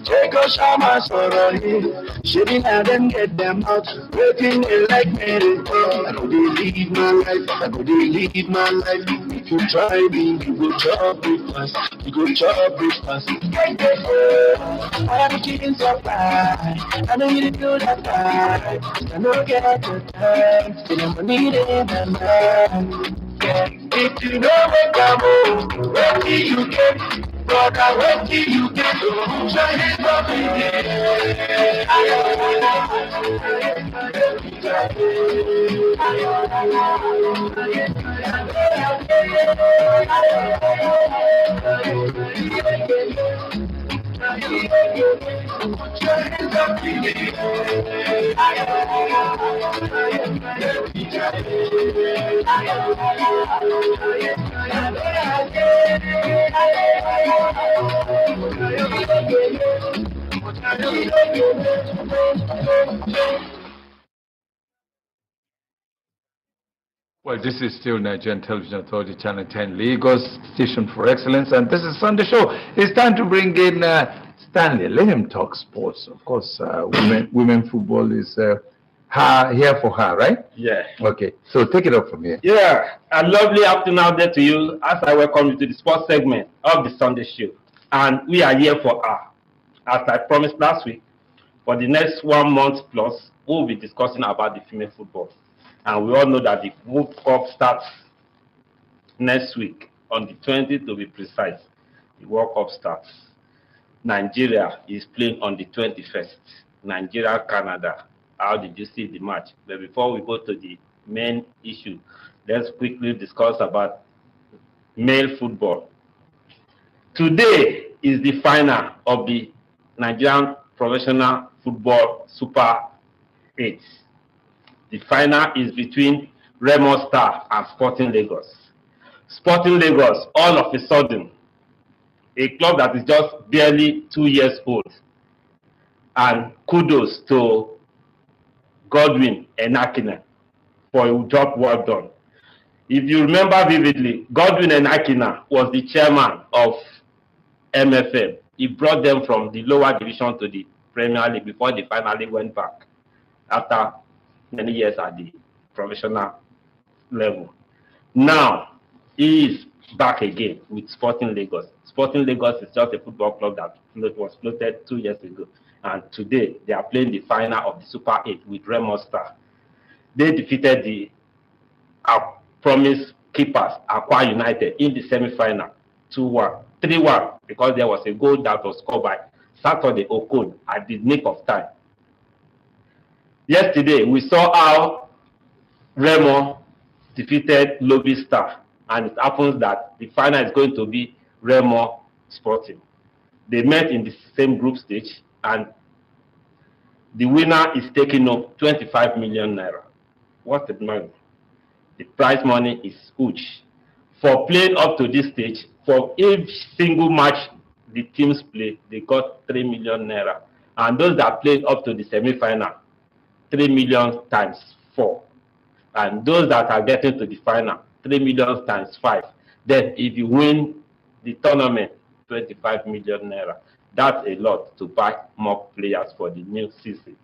Jacob Shama Soro, shitting at them, get them out, waiting like me. I could leave my life, I could leave my life. If you try me, you go chop breakfast, you go chop breakfast. I am keeping so fine, I know you do that time. I know get the time, still I'm needing the man. If you know what come on, where do you get? Brother, where do you get? Try it up Well, this is still Nigerian Television Authority, Channel 10, Lagos, Station for Excellence, and this is Sunday Show. It's time to bring in Stanley. Let him talk sports. Of course, women football is here for her, right? Yeah. Okay, so take it up from here. Yeah, a lovely afternoon out there to you as I welcome you to the sports segment of the Sunday Show. And we are here for her. As I promised last week, for the next 1 month plus, we'll be discussing about the female football. And we all know that the World Cup starts next week, on the 20th to be precise. The World Cup starts. Nigeria is playing on the 21st. Nigeria, Canada. How did you see the match? But before we go to the main issue, let's quickly discuss about male football. Today is the final of the Nigerian Professional Football Super 8. The final is between Remo Star and Sporting Lagos. Sporting Lagos, all of a sudden, a club that is just barely 2 years old. And kudos to Godwin Enakina for a job well done. If you remember vividly, Godwin Enakina was the chairman of MFM. He brought them from the lower division to the Premier League before they finally went back after many years at the professional level. Now, he is back again with Sporting Lagos. Sporting Lagos is just a football club that was floated 2 years ago. And today, they are playing the final of the Super 8 with Remo Star. They defeated the promised keepers, Aqua United, in the semi-final 2-1, 3-1, because there was a goal that was scored by Saturday Okon at the nick of time. Yesterday, we saw how Remo defeated Lobby Star, and it happens that the final is going to be Remo Sporting. They met in the same group stage, and the winner is taking up 25 million naira. What's the money? The prize money is huge. For playing up to this stage, for each single match the teams play, they got 3 million naira. And those that played up to the semi-final, 3 million times 4. And those that are getting to the final, 3 million times 5. Then if you win the tournament, 25 million naira. That's a lot to buy more players for the new season.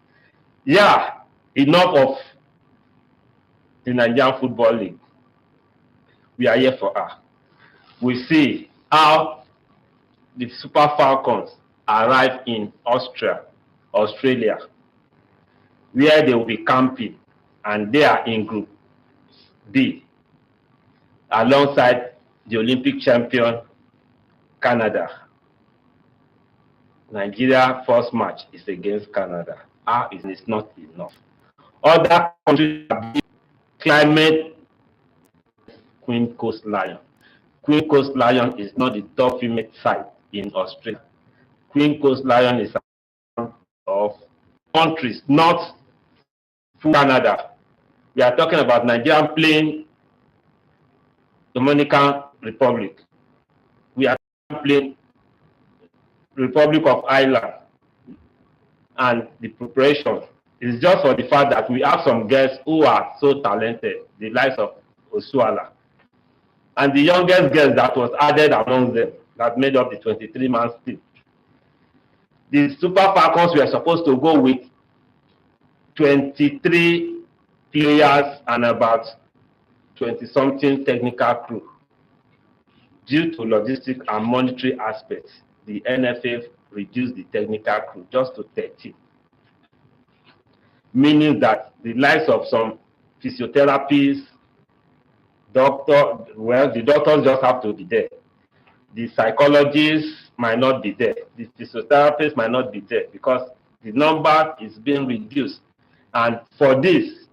Yeah, enough of the Nigerian Football League. We are here for her. We see how the Super Falcons arrive in Australia, where they will be camping, and they are in Group D, alongside the Olympic champion, Canada. Nigeria first match is against Canada. is not enough. Other countries have been climate. Queen Coast Lion. Queen Coast Lion is not the top female site in Australia. Queen Coast Lion is of countries, not Canada. We are talking about Nigeria playing Dominican Republic. We are playing Republic of Ireland. And the preparation is just for the fact that we have some girls who are so talented, the likes of Osuala. And the youngest girl that was added among them, that made up the 23-man team. The Super Falcons were supposed to go with 23 players and about 20-something technical crew. Due to logistic and monetary aspects, the NFF reduced the technical crew just to 13. Meaning that the likes of some physiotherapists, the doctors just have to be there. The psychologists might not be there. The physiotherapists might not be there because the number is being reduced. And for this,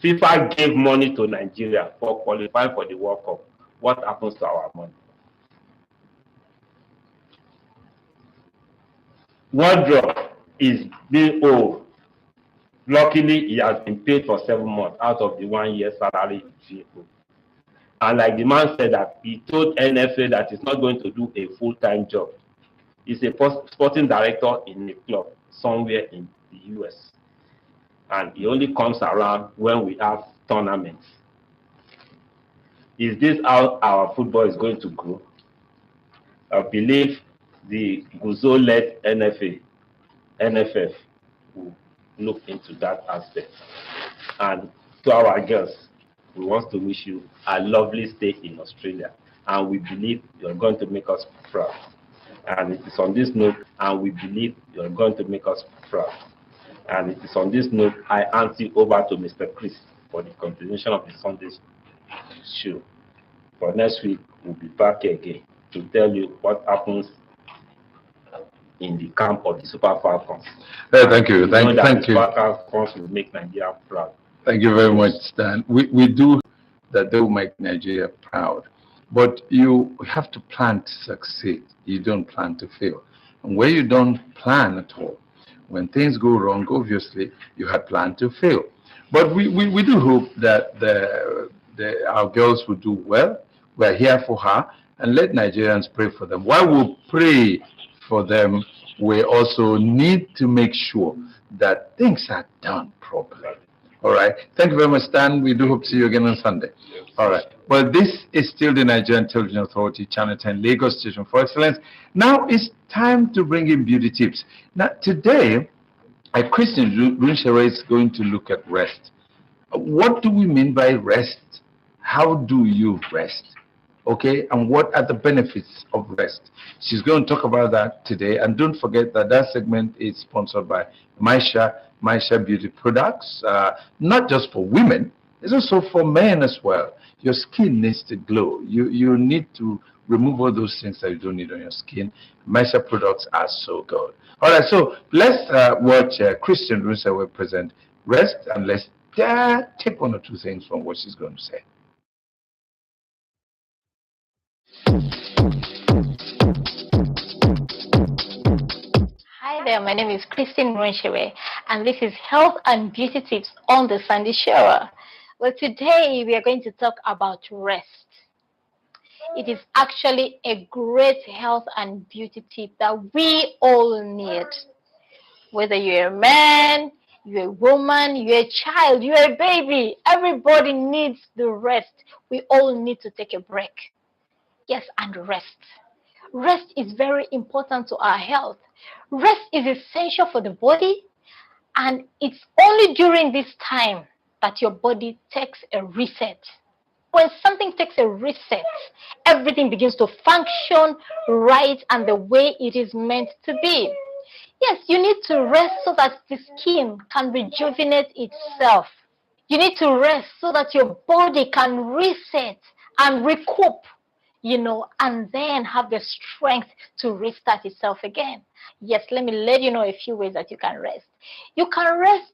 FIFA gave money to Nigeria for qualifying for the World Cup. What happens to our money? Wardrobe is being owed. Luckily, he has been paid for 7 months out of the 1 year salary he owed. And like the man said that he told NFA that he's not going to do a full-time job. He's a sporting director in a club somewhere in the US. And he only comes around when we have tournaments. Is this how our football is going to grow? I believe the Guzo-led NFF will look into that aspect. And to our girls, we want to wish you a lovely stay in Australia. And we believe you're going to make us proud. And it is on this note, and we believe you're going to make us proud. And it is on this note, I hand you over to Mr. Chris for the continuation of the Sunday show. For next week, we'll be back again to tell you what happens in the camp of the Super Falcons. Thank you. Thank you. Super Falcons will make Nigeria proud. Thank you very much, Stan. We do that they will make Nigeria proud. But you have to plan to succeed. You don't plan to fail. And where you don't plan at all, when things go wrong, obviously, you had planned to fail. But we do hope that our girls will do well. We're here for her. And let Nigerians pray for them. While we pray for them, we also need to make sure that things are done properly. All right. Thank you very much, Stan. We do hope to see you again on Sunday. Yes. All right. Well, this is still the Nigerian Television Authority, Channel 10, Lagos Station for Excellence. Now it's time to bring in beauty tips. Now, today, Christian Runshere is going to look at rest. What do we mean by rest? How do you rest? Okay, and what are the benefits of rest? She's going to talk about that today. And don't forget that that segment is sponsored by Maisha Beauty Products, not just for women, it's also for men as well. Your skin needs to glow. You need to remove all those things that you don't need on your skin. Maisha products are so good. All right, so let's watch Christian Runshere present rest, and let's take one or two things from what she's going to say. Hi there, my name is Christine Runshere, and this is Health and Beauty Tips on the Sunday Show. Well, today we are going to talk about rest. It is actually a great health and beauty tip that we all need. Whether you're a man, you're a woman, you're a child, you're a baby, everybody needs the rest. We all need to take a break. Yes, and rest. Rest is very important to our health. Rest is essential for the body, and it's only during this time that your body takes a reset. When something takes a reset, everything begins to function right and the way it is meant to be. Yes, you need to rest so that the skin can rejuvenate itself. You need to rest so that your body can reset and recoup. and then have the strength to restart itself again. Yes, let me let you know a few ways that you can rest. You can rest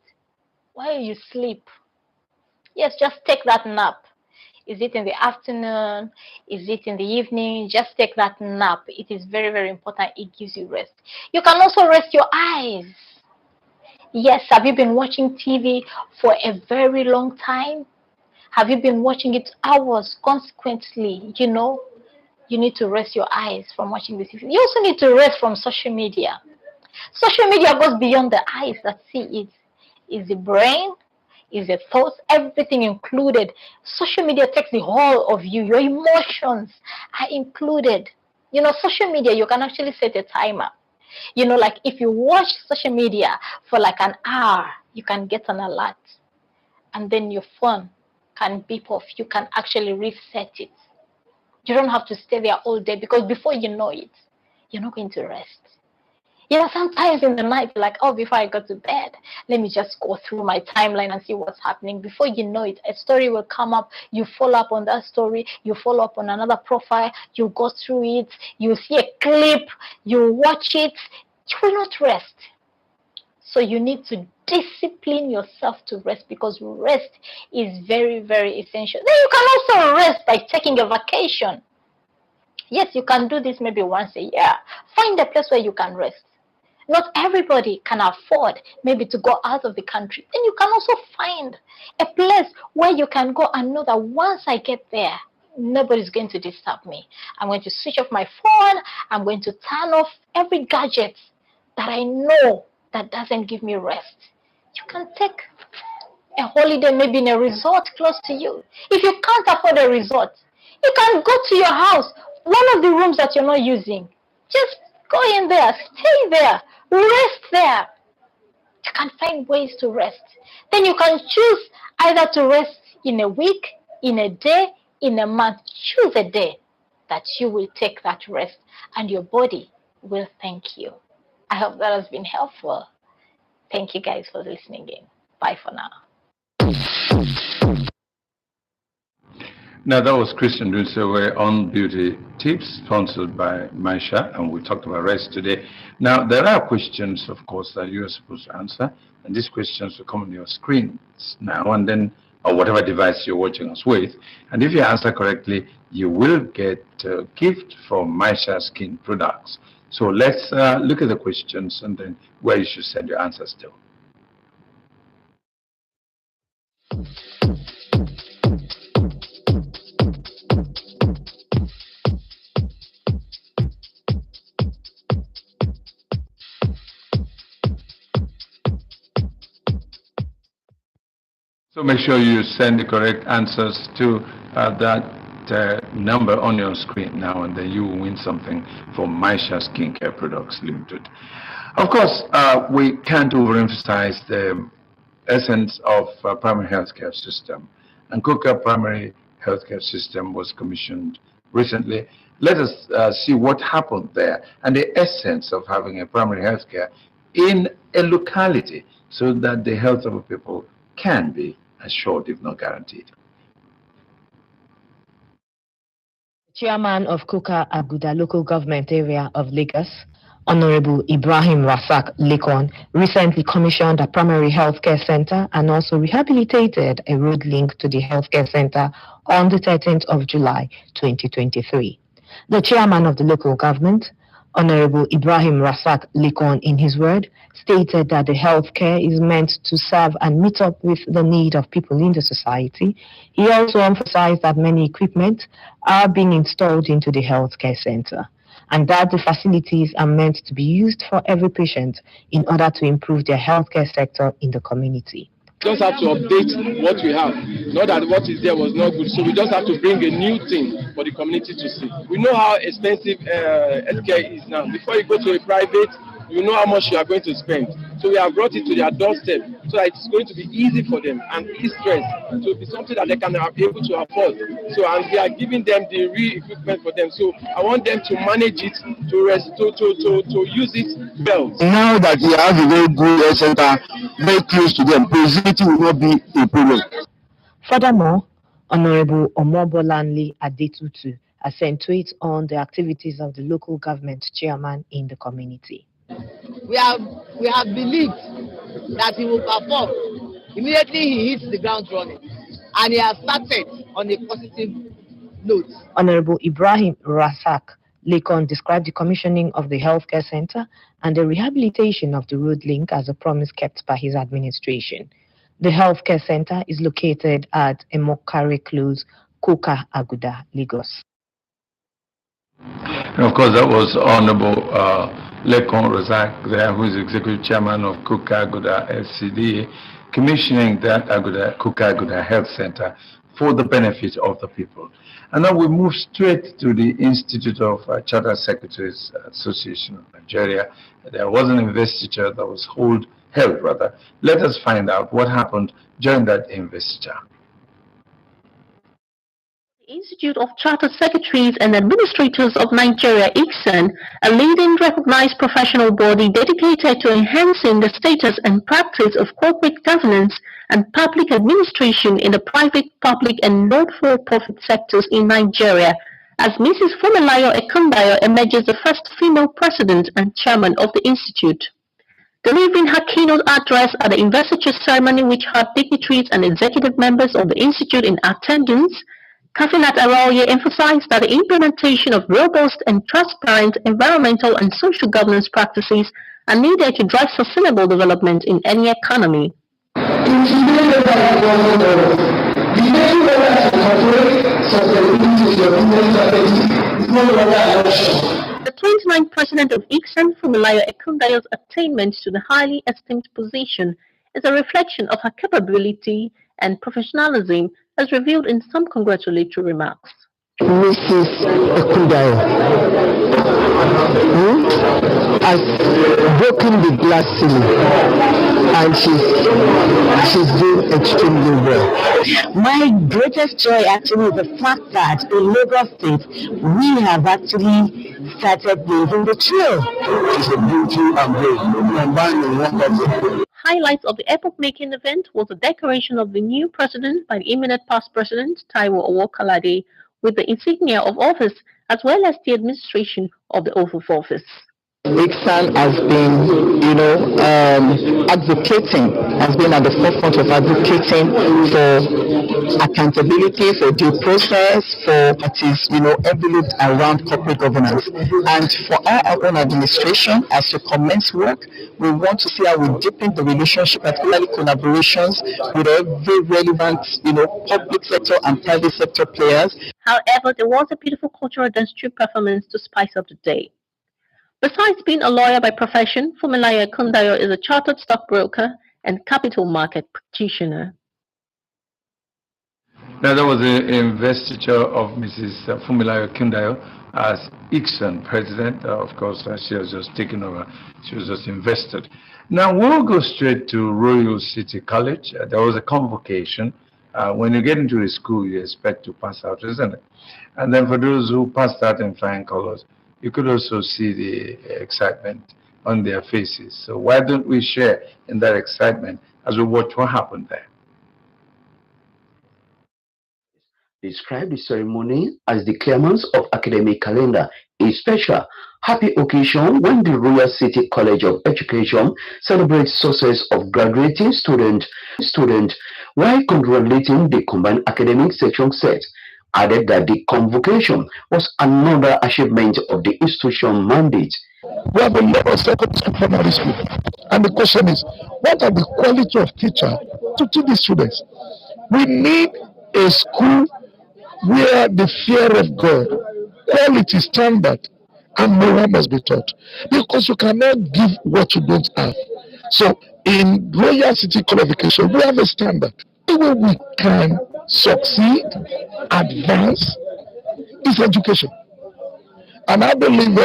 while you sleep. Yes, just take that nap. Is it in the afternoon? Is it in the evening? Just take that nap. It is very, very important. It gives you rest. You can also rest your eyes. Yes, have you been watching TV for a very long time? Have you been watching it hours consequently? You need to rest your eyes from watching this. You also need to rest from social media. Social media goes beyond the eyes that see it. It's the brain, is the thoughts, everything included. Social media takes the whole of you. Your emotions are included. Social media, you can actually set a timer. Like if you watch social media for like an hour, you can get an alert. And then your phone can beep off. You can actually reset it. You don't have to stay there all day, because before you know it, you're not going to rest. Sometimes in the night, you're like, oh, before I go to bed, let me just go through my timeline and see what's happening. Before you know it, a story will come up. You follow up on that story. You follow up on another profile. You go through it. You see a clip. You watch it. You will not rest. So you need to discipline yourself to rest, because rest is very, very essential. Then you can also rest by taking a vacation. Yes, you can do this maybe once a year. Find a place where you can rest. Not everybody can afford maybe to go out of the country. Then you can also find a place where you can go and know that once I get there, nobody's going to disturb me. I'm going to switch off my phone. I'm going to turn off every gadget that I know that doesn't give me rest. You can take a holiday maybe in a resort close to you. If you can't afford a resort, you can go to your house, one of the rooms that you're not using. Just go in there, stay there, rest there. You can find ways to rest. Then you can choose either to rest in a week, in a day, in a month. Choose a day that you will take that rest, and your body will thank you. I hope that has been helpful. Thank you guys for listening in. Bye for now. Now, that was Christian Dunsewe on Beauty Tips, sponsored by Maisha, and we talked about rest today. Now, there are questions, of course, that you are supposed to answer, and these questions will come on your screens now and then, or whatever device you're watching us with. And if you answer correctly, you will get a gift from Maisha Skin Products. So let's look at the questions and then where you should send your answers to. So make sure you send the correct answers to that number on your screen now, and then you will win something from Maisha Skincare Products Limited. Of course, we can't overemphasize the essence of primary healthcare system. And Kuka Primary Healthcare System was commissioned recently. Let us see what happened there and the essence of having a primary healthcare in a locality, so that the health of the people can be assured, if not guaranteed. Chairman of Kuka Aguda Local Government Area of Lagos, Honorable Ibrahim Rasak Lekon, recently commissioned a primary healthcare center and also rehabilitated a road link to the healthcare center on the 13th of July 2023. The chairman of the local government, Honorable Ibrahim Rasak Lekon, in his word, stated that the healthcare is meant to serve and meet up with the need of people in the society. He also emphasized that many equipment are being installed into the healthcare center, and that the facilities are meant to be used for every patient in order to improve their healthcare sector in the community. We just have to update what we have. Not that what is there was not good, so we just have to bring a new thing for the community to see. We know how expensive healthcare is now. Before you go to a private, you know how much you are going to spend. So we have brought it to their doorstep, so that it's going to be easy for them and ease stress. So it's something that they can be able to afford. So, and we are giving them the real equipment for them. So I want them to manage it, to use it well. Now that we have a very good health center very close to them, proximity will not be a problem. Furthermore, Honorable Omobolanle Adetutu accentuates on the activities of the local government chairman in the community. We have believed that he will perform. Immediately he hits the ground running, and he has started on a positive note. Honorable Ibrahim Rasak Lekon described the commissioning of the healthcare center and the rehabilitation of the road link as a promise kept by his administration. The healthcare center is located at Emokare Close, Koka Aguda, Lagos. And of course, that was Honorable Lekon Razak there, who is Executive Chairman of Koka Aguda LCD, commissioning that Koka Aguda Health Center for the benefit of the people. And now we move straight to the Institute of Chartered Secretaries Association of Nigeria. There was an investiture that was held. Let us find out what happened during that investiture. The Institute of Chartered Secretaries and Administrators of Nigeria, ICSAN, a leading recognized professional body dedicated to enhancing the status and practice of corporate governance and public administration in the private, public, and not-for-profit sectors in Nigeria, as Mrs. Funmilayo Ekundayo emerges the first female president and chairman of the Institute. Delivering her keynote address at the investiture ceremony, which had dignitaries and executive members of the Institute in attendance, Kafinat Araoye emphasized that the implementation of robust and transparent environmental and social governance practices are needed to drive sustainable development in any economy. The 29th president of ICSAN, Funmilayo Ekundayo's attainment to the highly esteemed position is a reflection of her capability and professionalism, as revealed in some congratulatory remarks. Mrs. Ekundayo has broken the glass ceiling, and she's doing extremely well. My greatest joy actually is the fact that in Lagos State we have actually started building the trail. It's a beauty and great combined in one of Highlights of the epoch-making event was the decoration of the new president by the imminent past president, Taiwo Owokalade, with the insignia of office, as well as the administration of the oath of office. ICSAN has been, has been at the forefront of advocating for accountability, for due process, for what is, enveloped around corporate governance. And for our own administration, as to commence work, we want to see how we deepen the relationship, particularly collaborations with every relevant, public sector and private sector players. However, there was a beautiful cultural dance troupe performance to spice up the day. Besides being a lawyer by profession, Funmilayo Ekundayo is a chartered stockbroker and capital market practitioner. Now, there was an investiture of Mrs. Funmilayo Ekundayo as ICSAN president. Of course, she has just taken over. She was just invested. Now, we'll go straight to Royal City College. There was a convocation. When you get into a school, you expect to pass out, isn't it? And then for those who passed out in flying colors, you could also see the excitement on their faces. So why don't we share in that excitement as we watch what happened there? Describe the ceremony as the clearance of academic calendar, a special happy occasion when the Royal City College of Education celebrates success of graduating student, while congratulating the combined academic section set. Added that the convocation was another achievement of the institution mandate. We have a lot of secondary school, primary school, and the question is, what are the quality of teacher to teach the students? We need a school where the fear of God, quality, standard, and moral must be taught, because you cannot give what you don't have. So in Royal City Qualification, we have a standard. The way we can succeed, advance, is education. And I believe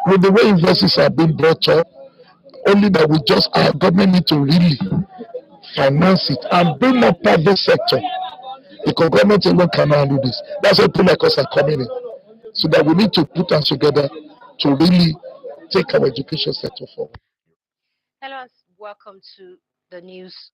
with the way universities are being brought up, only that our government need to really finance it and bring more private sector, because government alone cannot do this. That's why people like us are coming in. So that we need to put us together to really take our education sector forward. Hello, welcome to the news.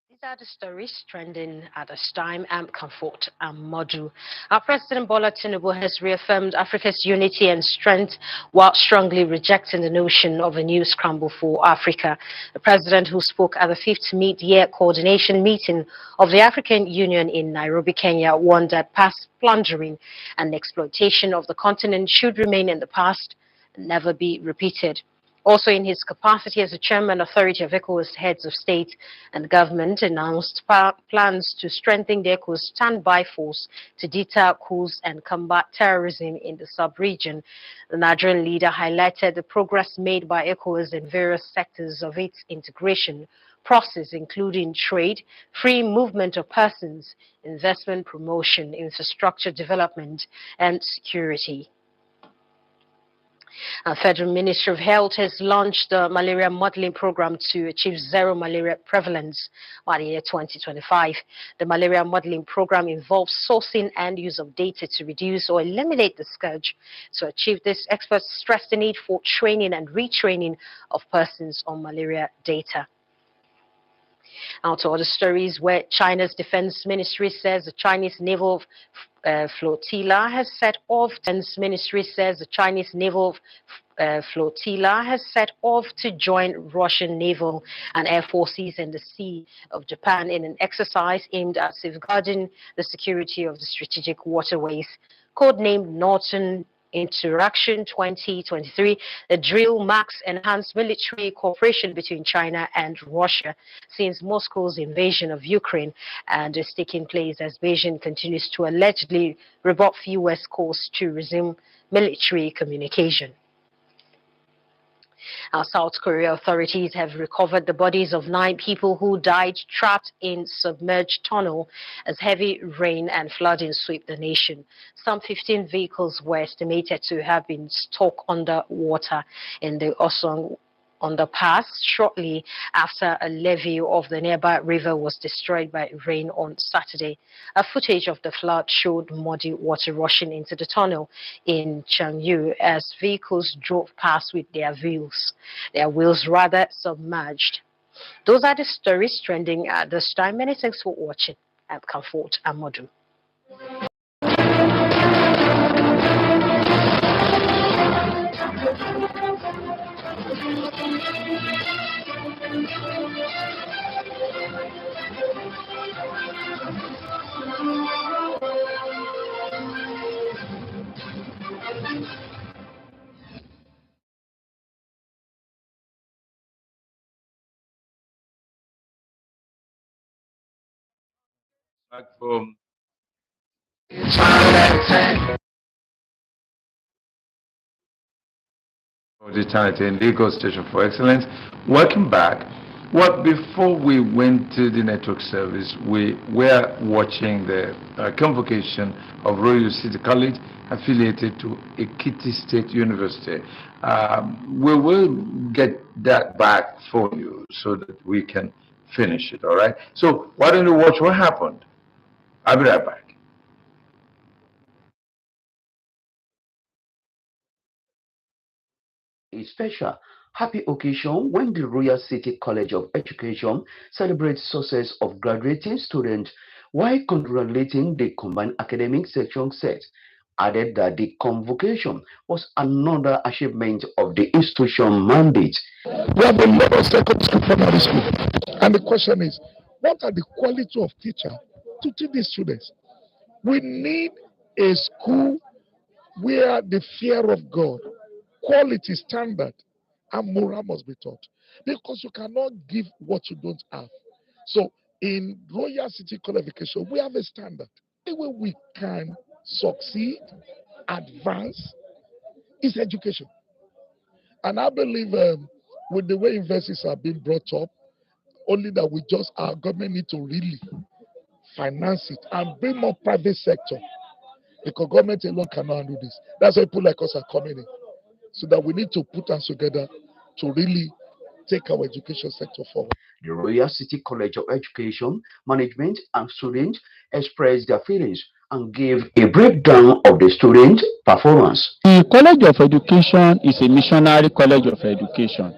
This are the stories trending at this time. I'm Comfort Modu. Our President Bola Tinubu has reaffirmed Africa's unity and strength while strongly rejecting the notion of a new scramble for Africa. The president, who spoke at the 5th mid-year coordination meeting of the African Union in Nairobi, Kenya, warned that past plundering and exploitation of the continent should remain in the past and never be repeated. Also, in his capacity as the chairman authority of ECOWAS, heads of state and government announced plans to strengthen the ECOWAS standby force to deter coups and combat terrorism in the sub-region. The Nigerian leader highlighted the progress made by ECOWAS in various sectors of its integration process, including trade, free movement of persons, investment promotion, infrastructure development, and security. Our Federal Ministry of Health has launched the malaria modeling program to achieve zero malaria prevalence by the year 2025. The malaria modeling program involves sourcing and use of data to reduce or eliminate the scourge. To achieve this, experts stress the need for training and retraining of persons on malaria data. Now to other stories, where China's defense ministry says the Chinese naval flotilla has set off. Defense ministry says the Chinese naval flotilla has set off to join Russian naval and air forces in the Sea of Japan in an exercise aimed at safeguarding the security of the strategic waterways. Codenamed Northern Interaction 2023, the drill marks enhanced military cooperation between China and Russia since Moscow's invasion of Ukraine, and is taking place as Beijing continues to allegedly rebuff U.S. calls to resume military communication. Our South Korea authorities have recovered the bodies of 9 people who died trapped in submerged tunnel as heavy rain and flooding swept the nation. Some 15 vehicles were estimated to have been stuck under water in the Osong underpass shortly after a levee of the nearby river was destroyed by rain on Saturday. A footage of the flood showed muddy water rushing into the tunnel in Changyu as vehicles drove past with their wheels rather submerged. Those are the stories trending at this time. Many thanks for watching. I'm Comfort Amodu. Back from the Channel 10 Lagos Station for Excellence. Welcome back. Well, before we went to the network service, we were watching the convocation of Royal City College affiliated to Ekiti State University. We will get that back for you so that we can finish it, all right? So why don't you watch what happened? I'll be right back. A special happy occasion when the Royal City College of Education celebrates success of graduating students while congratulating the combined academic section set. Added that the convocation was another achievement of the institution mandate. We have a lot of secondary school, primary school, and the question is, what are the quality of teachers to teach these students? We need a school where the fear of God, quality, standard, and moral must be taught, because you cannot give what you don't have. So in Royal City College of Education, we have a standard. The way we can succeed, advance, is education. And I believe with the way universities are being brought up, only that our government need to really finance it and bring more private sector, because government alone cannot handle this. That's why people like us are coming in. So that we need to put us together to really take our education sector forward. The Royal City College of Education, management and students expressed their feelings and gave a breakdown of the student performance. The College of Education is a missionary college of education.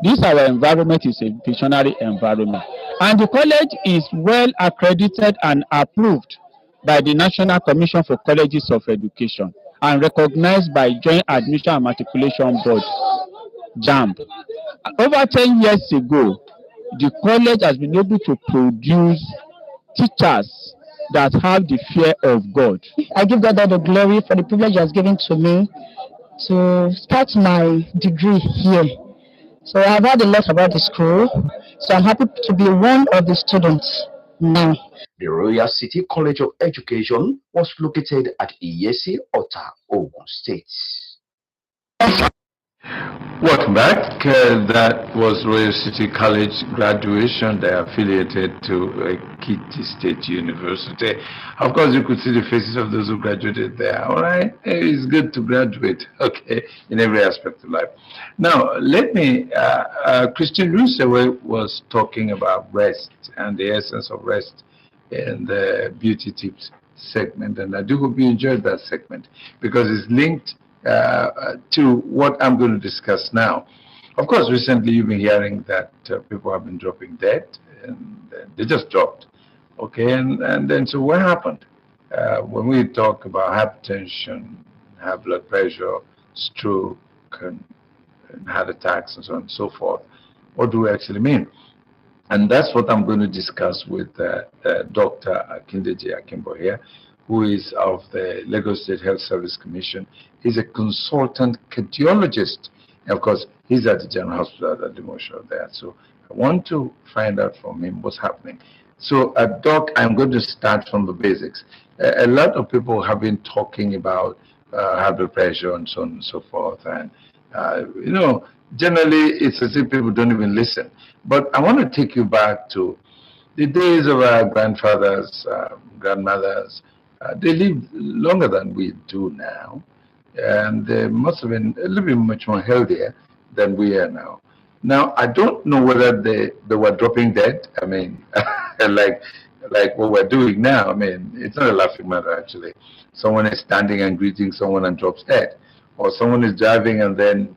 This our environment is a missionary environment. And the college is well accredited and approved by the National Commission for Colleges of Education and recognized by Joint Admission and Matriculation Board, JAMB. Over 10 years ago, the college has been able to produce teachers that have the fear of God. I give God all the glory for the privilege He has given to me to start my degree here. So I've heard a lot about the school, so I'm happy to be one of the students now. The Royal City College of Education was located at Iyesi, Ota, Ogun State. Welcome back. That was Royal City College graduation. They are affiliated to Ekiti State University. Of course, you could see the faces of those who graduated there. All right, it's good to graduate. Okay, in every aspect of life. Now, let me. Christine Runsewe was talking about rest and the essence of rest in the beauty tips segment, and I do hope you enjoyed that segment because it's linked to what I'm going to discuss now. Of course, recently you've been hearing that people have been dropping dead, and they just dropped. Okay, and then so what happened? When we talk about hypertension, high blood pressure, stroke, and heart attacks, and so on and so forth, what do we actually mean? And that's what I'm going to discuss with Dr. Akindeji Akimbo here, who is of the Lagos State Health Service Commission. He's a consultant cardiologist. And of course, he's at the General Hospital at the Moshow there. So I want to find out from him what's happening. So, Doc, I'm going to start from the basics. A lot of people have been talking about high blood pressure and so on and so forth. And, you know, generally, it's as if people don't even listen. But I want to take you back to the days of our grandfathers, grandmothers. They lived longer than we do now, and they must have been a little bit much more healthier than we are now. Now, I don't know whether they were dropping dead. I mean, like what we're doing now. I mean, it's not a laughing matter, actually. Someone is standing and greeting someone and drops dead. Or someone is driving and then,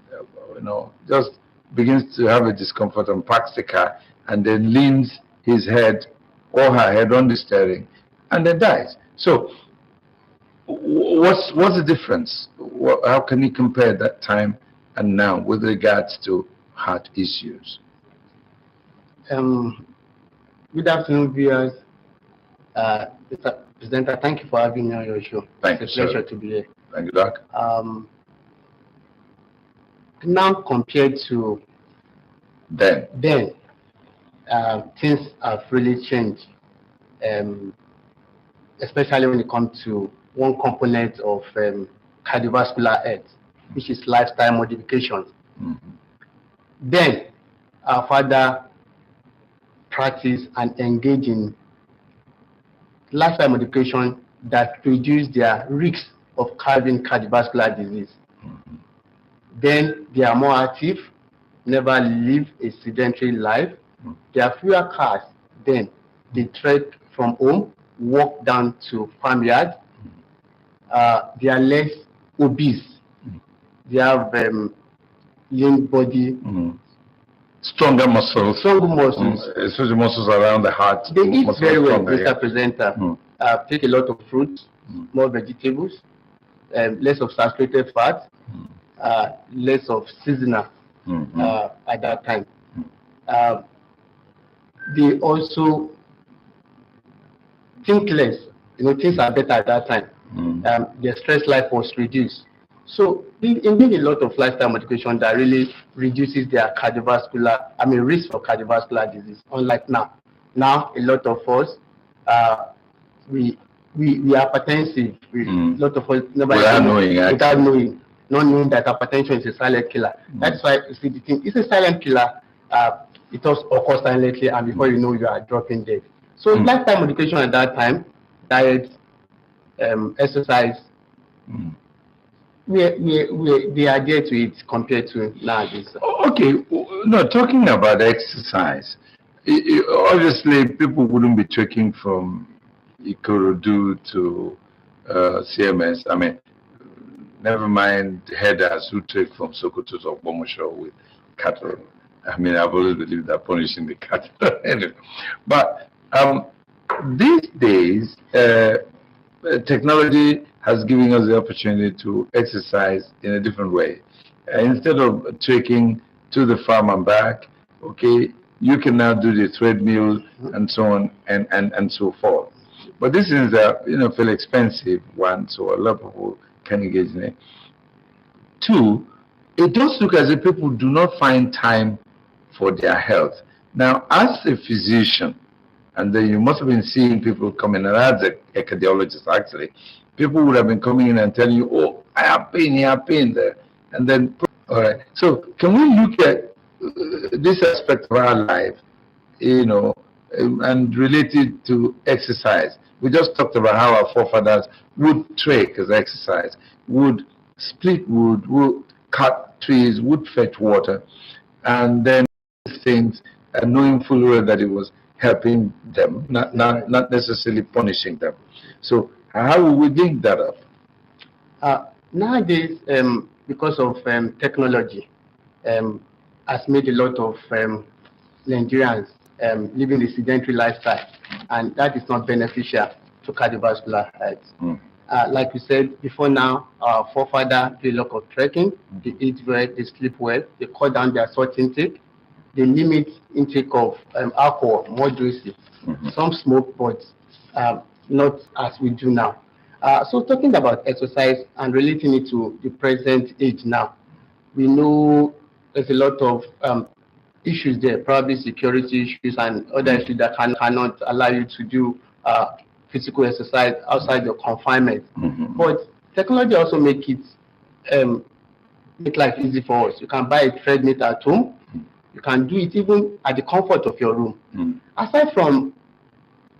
you know, just begins to have a discomfort and parks the car and then leans his head or her head on the steering and then dies. So, what's the difference? How can you compare that time and now with regards to heart issues? Good afternoon, viewers. Mr. Presenter, thank you for having me on your show. Thank you, it's a pleasure to be here. Thank you, Doc. Now compared to then, things have really changed. Especially when it comes to one component of cardiovascular health, which is lifestyle modifications. Mm-hmm. Then, our father practice and engage in lifestyle modification that reduce their risk of having cardiovascular disease. Mm-hmm. Then, they are more active, never live a sedentary life. Mm-hmm. There are fewer cars. Then, they trek from home, walk down to farmyard. They are less obese. They have lean body. Stronger muscles. Stronger muscles. Especially muscles around the heart. They eat very well, stronger, Mr. Presenter. Take a lot of fruits, more vegetables, less of saturated fat, less of seasonal at that time. They also think less. You know, things are better at that time. Their stress life was reduced. So, indeed, a lot of lifestyle modification that really reduces their risk for cardiovascular disease. Unlike now. Now, a lot of us, we are hypertensive. A lot of us without knowing, not knowing that hypertension is a silent killer. That's why you see the thing. It's a silent killer. It does occur silently, and before you know, you are dropping dead. So, lifestyle modification at that time, diet, exercise, they are there to it compared to nowadays. Okay, no, talking about exercise, obviously people wouldn't be trekking from Ikorodu to CMS. I mean, never mind headers who trek from Sokoto to Ogbomoso with cattle I mean, I've always believed that punishing the cat. Anyway, but these days, technology has given us the opportunity to exercise in a different way. Instead of trekking to the farm and back, okay, you can now do the treadmill and so on and so forth. But this is a fairly expensive one, so a lot of people can engage in it. Two, it does look as if people do not find time for their health. Now, as a physician, and then you must have been seeing people coming, and as a cardiologist actually, people would have been coming in and telling you, oh, I have pain there. And then, all right. So can we look at this aspect of our life, and relate it to exercise? We just talked about how our forefathers would trek as exercise, would split wood, would cut trees, would fetch water, and then things, knowing fully well that it was helping them, not necessarily punishing them. So how will we link that up? Nowadays, because of technology, has made a lot of Nigerians living a sedentary lifestyle, and that is not beneficial to cardiovascular health. Like we said before now, our forefathers do a lot of trekking, they eat well, they sleep well, they cut down their salt intake, they limit intake of alcohol moderately. Some smoke, but not as we do now. So talking about exercise and relating it to the present age now, we know there's a lot of issues there, probably security issues and other issues that cannot allow you to do physical exercise outside your confinement. But technology also make life easy for us. You can buy a treadmill at home. You can do it even at the comfort of your room. Aside from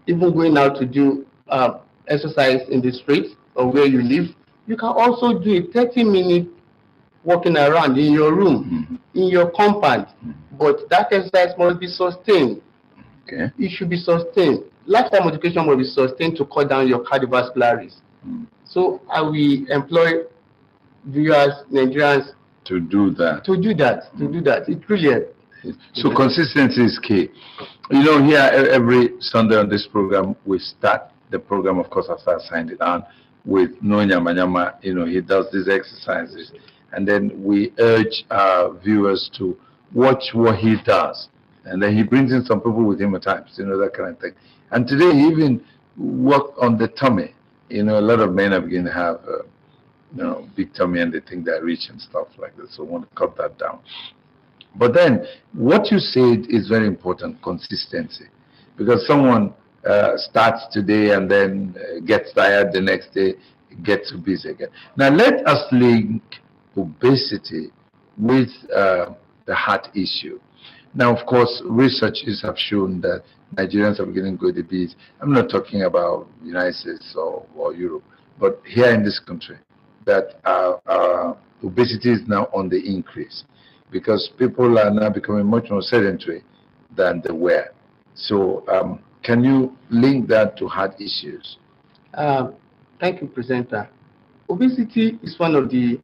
even going out to do exercise in the streets or where you live, you can also do a 30-minute walking around in your room, in your compound. But that exercise must be sustained. Okay. It should be sustained. Lifetime modification must be sustained to cut down your cardiovascular risk. So I will employ viewers, Nigerians, to do that. It really helps. So consistency is key. Here every Sunday on this program, we start the program, of course, after I signed it on, with Nonya Manyama. He does these exercises. And then we urge our viewers to watch what he does. And then he brings in some people with him at times, that kind of thing. And today he even worked on the tummy. A lot of men are beginning to have, big tummy and they think they're rich and stuff like that. So we want to cut that down. But then what you said is very important, consistency. Because someone starts today and then gets tired the next day, gets too busy again. Now let us link obesity with the heart issue. Now, of course, researchers have shown that Nigerians are beginning to go diabetes. I'm not talking about the United States or Europe, but here in this country, that obesity is now on the increase because people are now becoming much more sedentary than they were. So can you link that to heart issues? Thank you, presenter. Obesity is one of the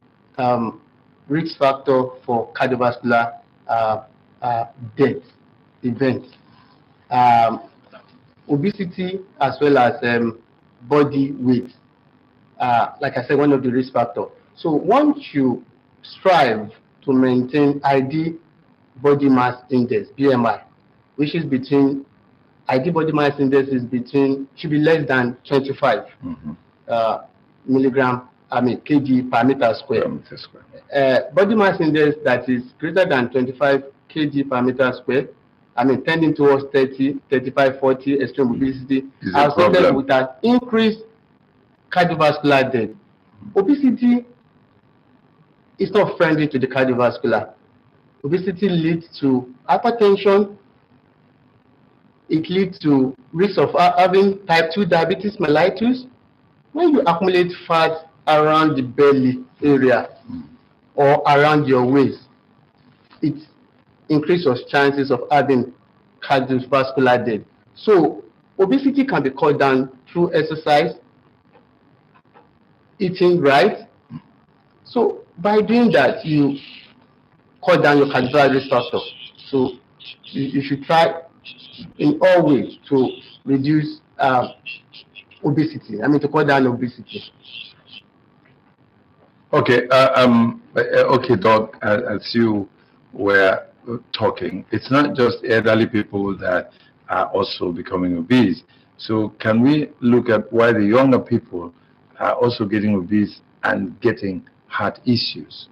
risk factor for cardiovascular death events. Obesity as well as body weight, like I said, one of the risk factors. So once you strive to maintain ideal body mass index, BMI, which is between, ideal body mass index should be less than 25 kg per meter square. Body mass index that is greater than 25 kg per meter square, tending towards 30, 35, 40, extreme obesity, associated with an increased cardiovascular death. Obesity is not friendly to the cardiovascular. Obesity leads to hypertension. It leads to risk of having type 2 diabetes mellitus. When you accumulate fat around the belly area or around your waist, it increases your chances of having cardiovascular death. So obesity can be cut down through exercise, eating right. So by doing that, you cut down your cardiovascular risk factor. So you should try in all ways to reduce obesity. I mean, to cut down obesity. Okay, okay, Doc, as you were talking, it's not just elderly people that are also becoming obese. So can we look at why the younger people are also getting obese and getting heart issues?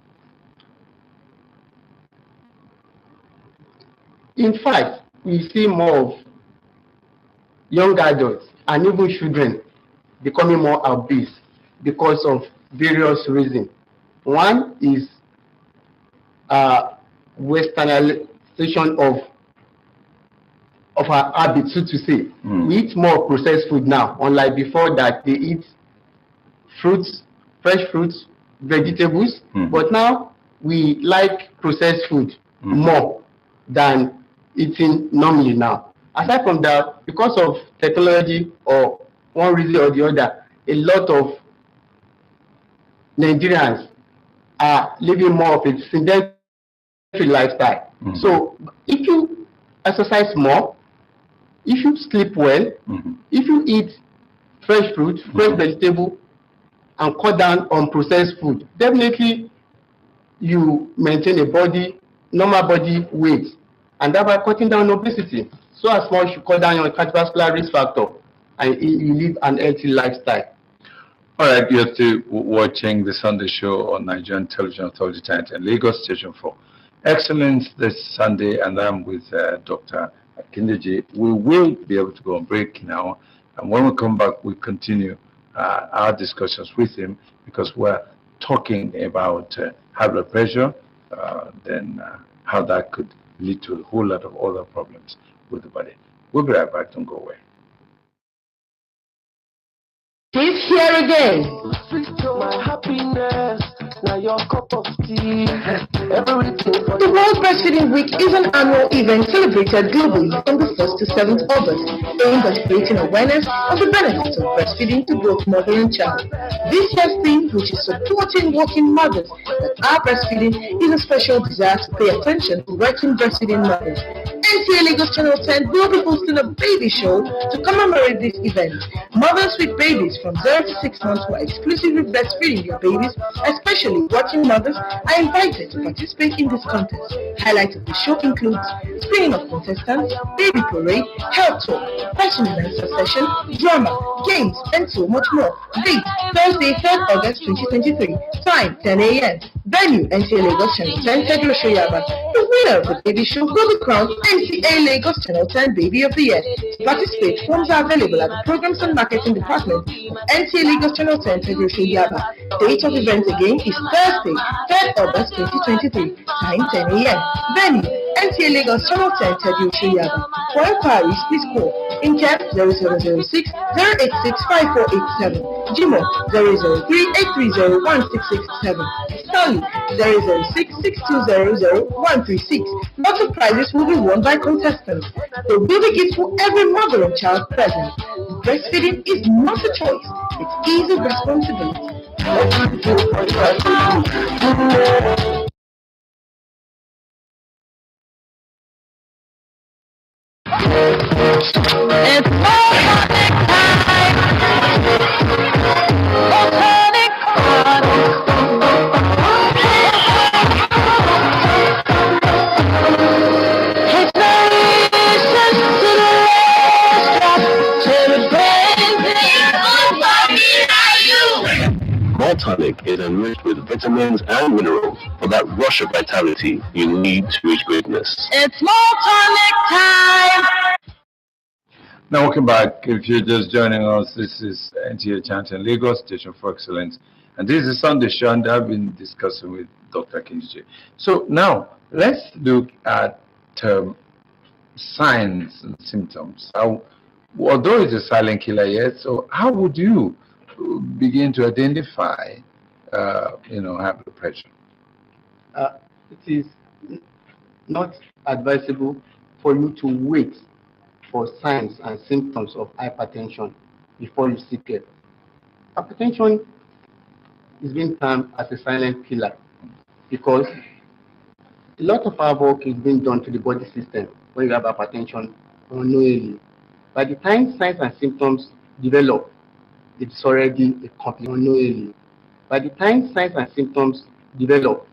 In fact, we see more of young adults and even children becoming more obese because of various reasons. One is westernization of our habits, so to say. We eat more processed food now, unlike before that they eat fruits, fresh fruits, vegetables, but now we like processed food more than eating normally now. Aside from that, because of technology or one reason or the other, a lot of Nigerians are living more of a sedentary lifestyle. So if you exercise more, if you sleep well, if you eat fresh fruit, fresh vegetable, and cut down on processed food, definitely you maintain a normal body weight, and thereby cutting down obesity. So as much you cut down your cardiovascular risk factor, and you live an healthy lifestyle. All right, you're still watching the Sunday show on Nigerian Television Authority and Lagos Station for Excellence this Sunday, and I'm with Dr. Akindeji. We will be able to go on break now, and when we come back, we continue our discussions with him, because we're talking about high blood pressure, then how that could lead to a whole lot of other problems with the body. We'll be right back. Don't go away. He's here again. My happiness, now your cup of tea. Everything for The World Breastfeeding Week is an annual event celebrated globally from the 1st to 7th August, aimed at creating awareness of the benefits of breastfeeding to both mother and child. This year's theme, which is supporting working mothers that are breastfeeding, is a special desire to pay attention to working breastfeeding mothers. NTA Lagos Channel 10 will be hosting a baby show to commemorate this event. Mothers with babies from 0 to 6 months who are exclusively breastfeeding their babies, especially working mothers, are invited to participate in this contest. Highlights of the show include screening of contestants, baby parade, health talk, fashion and answer session, drama, games, and so much more. Date, Thursday, 3rd August 2023. Time, 10 a.m. Venue, NTA Lagos Channel 10, Pedro Shoyaba. The winner of the baby show will be crowned NTA Lagos Channel 10 Baby of the Year. To participate, forms are available at the Programs and Marketing Department of NTA Lagos Channel 10 Pedro Shoyaba. Date of event again is Thursday, 3rd August 2023. Time, 10 a.m. Venue, NTA Lagos Channel 10 Pedro Shoyaba. For inquiries, please call in cap 0006 086 5487. Gmail 003 830 1667. Stanley 006 6200 136. Lots of prizes will be won by contestants. There will be gifts for every mother and child present. Breastfeeding is not a choice, it is a responsibility. Maltonic is enriched with vitamins and minerals for that rush of vitality you need to reach greatness. It's Maltonic time! Now, welcome back. If you're just joining us, this is NTA Channel Lagos Station for Excellence, and this is Sunday show, and I've been discussing with Dr. Akindeji. So now, let's look at signs and symptoms. Although it's a silent killer yet, so how would you begin to identify, high blood pressure? It is not advisable for you to wait for signs and symptoms of hypertension before you seek help. Hypertension is being termed as a silent killer because a lot of our work is being done to the body system when you have hypertension unknowingly. By the time signs and symptoms develop, it's already a complication unknowingly. By the time signs and symptoms develop,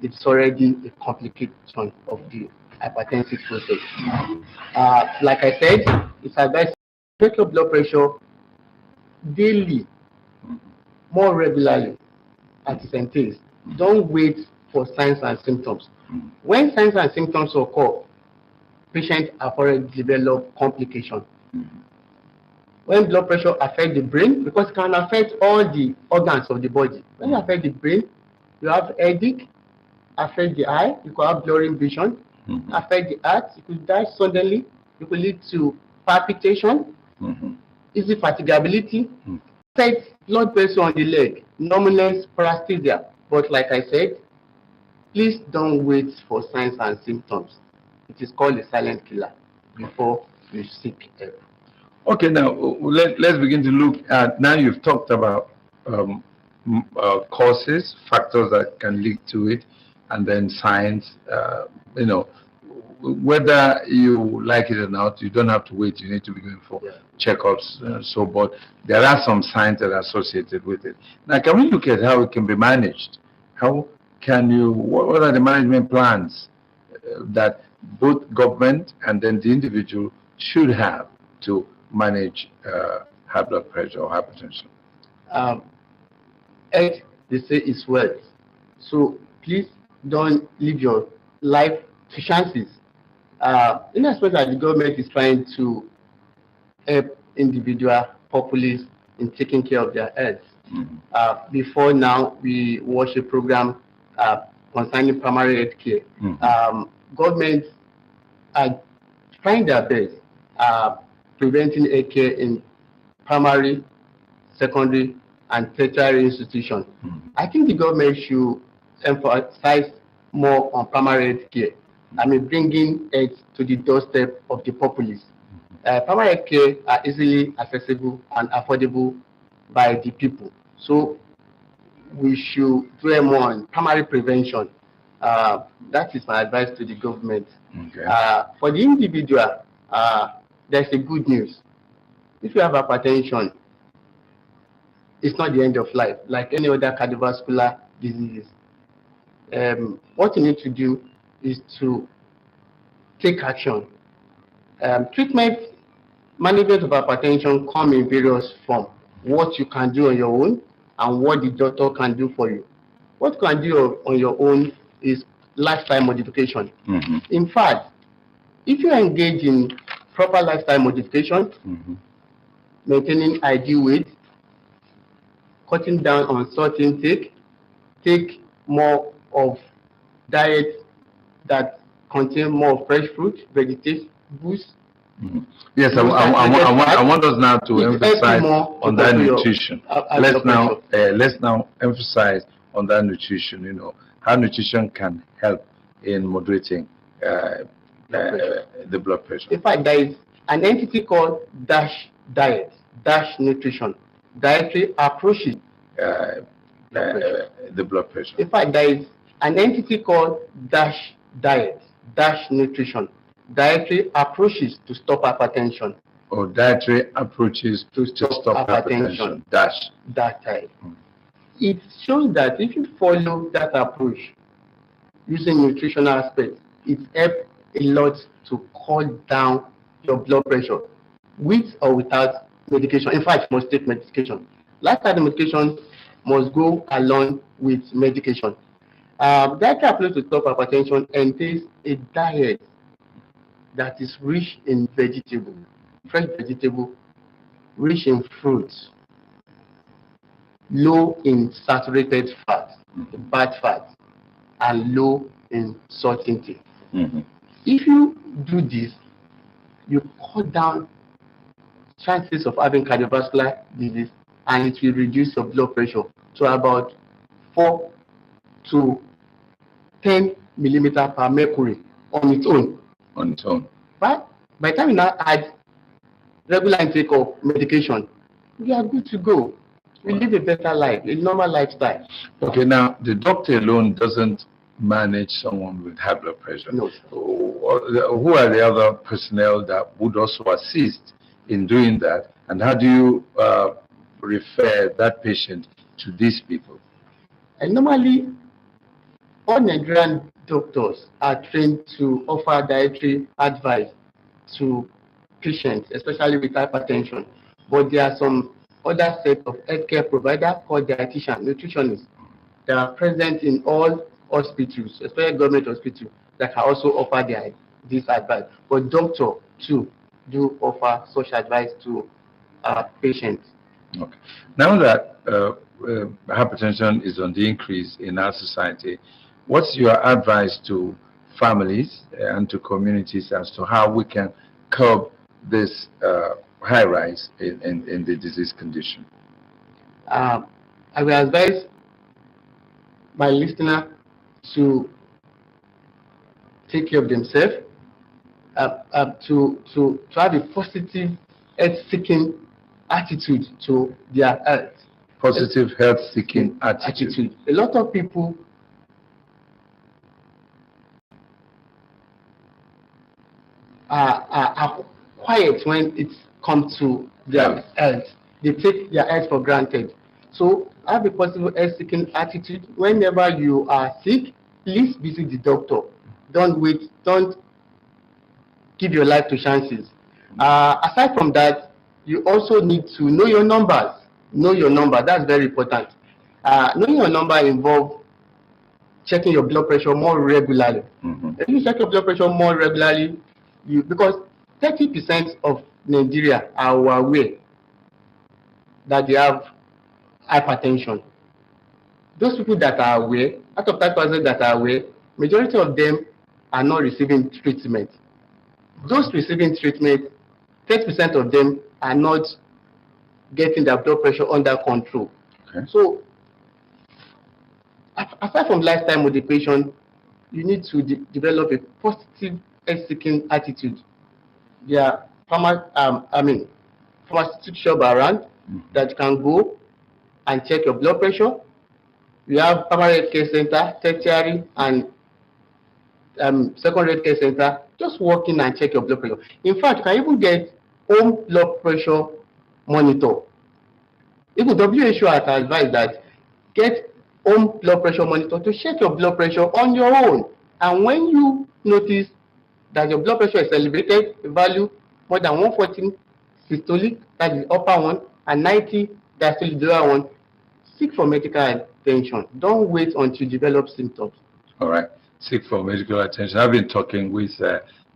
it's already a complication of the hypertensive process. Like I said, it's advised to check your blood pressure daily, more regularly as it entails. Don't wait for signs and symptoms. When signs and symptoms occur, patients have already developed complications. When blood pressure affects the brain, because it can affect all the organs of the body. When it affects the brain, you have headache, affect the eye, you could have blurry vision, affect the heart, you could die suddenly, it could lead to palpitation, easy fatigability, affect blood pressure on the leg, numbness, paresthesia. But like I said, please don't wait for signs and symptoms. It is called a silent killer before you seek help. Okay, now let's begin to look at, now you've talked about causes, factors that can lead to it, and then signs. You know, whether you like it or not, you don't have to wait. You need to be going for checkups and so forth. There are some signs that are associated with it. Now, can we look at how it can be managed? How can you, what are the management plans that both government and then the individual should have to manage high blood pressure or hypertension? Health, they say, is wealth. So please don't live your life to chances. In as much as the government is trying to help individual populace in taking care of their health. Before now, we watch a program concerning primary health care. Governments are trying their best preventing health care in primary, secondary, and tertiary institutions. I think the government should emphasize more on primary health care. I mean, bringing health to the doorstep of the populace. Primary health care are easily accessible and affordable by the people. So we should dwell more on primary prevention. That is my advice to the government. Okay. For the individual, there's a good news. If you have hypertension, it's not the end of life, like any other cardiovascular diseases. What you need to do is to take action. Treatment, management of hypertension come in various forms. What you can do on your own and what the doctor can do for you. What you can do on your own is lifestyle modification. In fact, if you engage in proper lifestyle modification, maintaining ideal weight, cutting down on salt intake, take more of diet that contain more fresh fruit, vegetables. Yes, I want us now to emphasize on that nutrition. Let's now emphasize on that nutrition. You know how nutrition can help in moderating the blood pressure. In fact, there is an entity called DASH diet, DASH nutrition, dietary approaches the blood pressure. In fact, there is an entity called DASH diet, DASH nutrition, dietary approaches to stop hypertension. Or dietary approaches to stop hypertension. DASH. That type. It shows that if you follow that approach using nutritional aspects, it helps a lot to cut down your blood pressure with or without medication. In fact, you must take medication. Lifestyle medication must go along with medication. Dietary approach to stop hypertension entails a diet that is rich in vegetable, fresh vegetable, rich in fruits, low in saturated fat, bad fat, and low in salt intake. If you do this, you cut down chances of having cardiovascular disease, and it will reduce your blood pressure to about 4 to 10 millimeter per mercury on its own. On its own. But by the time you now add regular intake of medication, we are good to go. We live a better life, a normal lifestyle. Okay, now the doctor alone doesn't manage someone with high blood pressure? No. Who are the other personnel that would also assist in doing that? And how do you refer that patient to these people? And normally, all Nigerian doctors are trained to offer dietary advice to patients, especially with hypertension. But there are some other set of healthcare providers called dietitians, nutritionists, that are present in all hospitals, especially government hospitals, that can also offer this advice. But doctors too do offer such advice to patients. Okay. Now that hypertension is on the increase in our society, what's your advice to families and to communities as to how we can curb this high rise in the disease condition? I will advise my listener to take care of themselves, to have a positive health-seeking attitude to their health. Positive health-seeking attitude. A lot of people are quiet when it comes to their health. They take their health for granted. So have a positive health-seeking attitude. Whenever you are sick, please visit the doctor. Don't wait. Don't give your life to chances. Aside from that, you also need to know your numbers. Know your number. That's very important. Knowing your number involves checking your blood pressure more regularly. If you check your blood pressure more regularly, because 30% of Nigeria are aware that they have hypertension. Those people that are aware, out of 5% that are aware, majority of them are not receiving treatment. Those receiving treatment, 30% of them are not getting their blood pressure under control. Okay. So, aside from lifestyle modification, you need to develop a positive health-seeking attitude. There are pharmaceutical shop around that you can go and check your blood pressure. We have primary care center, tertiary, and secondary care center. Just walk in and check your blood pressure. In fact, you can even get home blood pressure monitor. Even WHO has advised that get home blood pressure monitor to check your blood pressure on your own. And when you notice that your blood pressure is elevated, value more than 114 systolic, that is the upper one, and 90 diastolic, the lower one, seek for medical attention. Don't wait until you develop symptoms. All right. Seek for medical attention. I've been talking with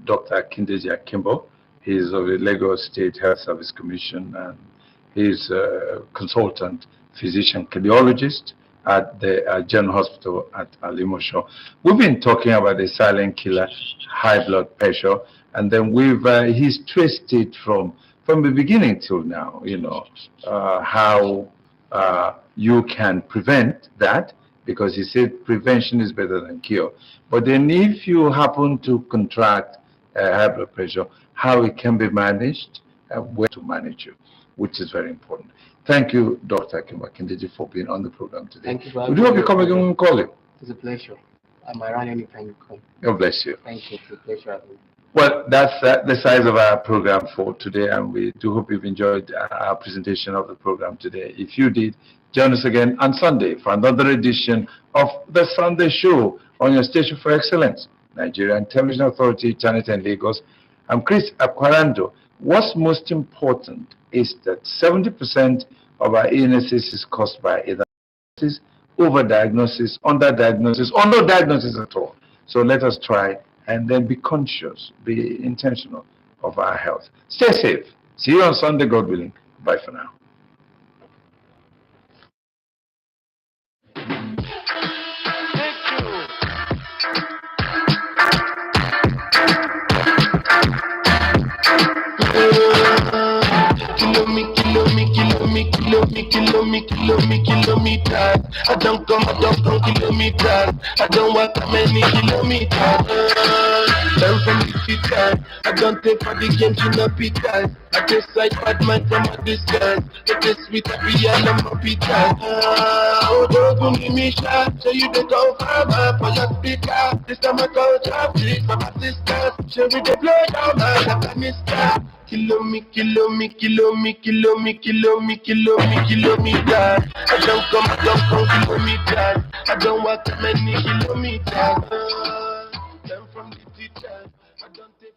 Dr. Akindeji Akimbo. He's of the Lagos State Health Service Commission, and he's a consultant physician cardiologist at the General Hospital at Alimosho. We've been talking about the silent killer, high blood pressure, and then he's traced it from the beginning till now, how you can prevent that, because he said prevention is better than cure. But then if you happen to contract high blood pressure, how it can be managed, where to manage you, which is very important. Thank you, Dr. Akindeji, for being on the program today. Thank you for having me. Would you come again when we call you? It's a pleasure. I'm around anytime you come. God bless you. Thank you. It's a pleasure having you. Well, that's the size of our program for today, and we do hope you've enjoyed our presentation of the program today. If you did, join us again on Sunday for another edition of The Sunday Show on your station for excellence, Nigerian Television Authority, Channel 10 Lagos. I'm Chris Akwarando. What's most important is that 70% of our illnesses is caused by either overdiagnosis, underdiagnosis, or no diagnosis at all. So let us try and then be conscious, be intentional of our health. Stay safe. See you on Sunday, God willing. Bye for now. Kilometers. I don't come kilometers. I don't walk that many kilometers. Learn from the teacher. I don't take for the game to not be tight. I just sight bad mind from a distance. Get this sweet happy and I'm a pizza. Oh, don't give me shot. So you don't go farmer for your speaker. This time I go traffic for my sister. Show me the blow down my Afghanistan. Kilo me, kilometer. I don't come kilometers. I don't walk that many kilometers. Learn from the teacher. I don't take